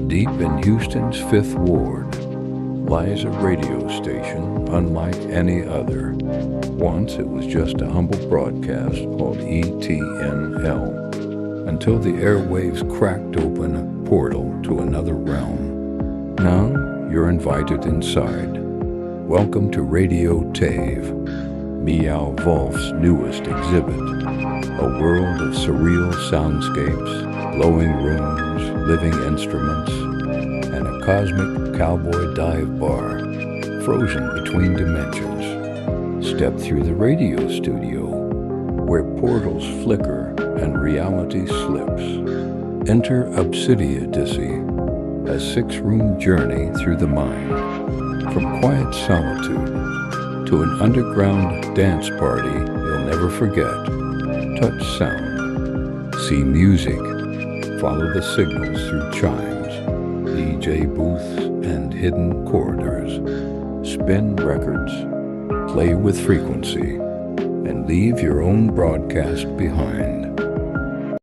Deep in Houston's Fifth Ward lies a radio station unlike any other. Once it was just a humble broadcast called ETNL, until the airwaves cracked open a portal to another realm. Now you're invited inside. Welcome to Radio Tave, MEOW WOLF's newest exhibit. A world of surreal soundscapes, glowing rooms, living instruments, and a cosmic cowboy dive bar, frozen between dimensions. Step through the radio studio, where portals flicker and reality slips. Enter Obsidiadisi, a 6-room journey through the mind. From quiet solitude to an underground dance party you'll never forget. Touch sound, see music, follow the signals through chimes, DJ booths and hidden corridors. Spin records, play with frequency, and leave your own broadcast behind.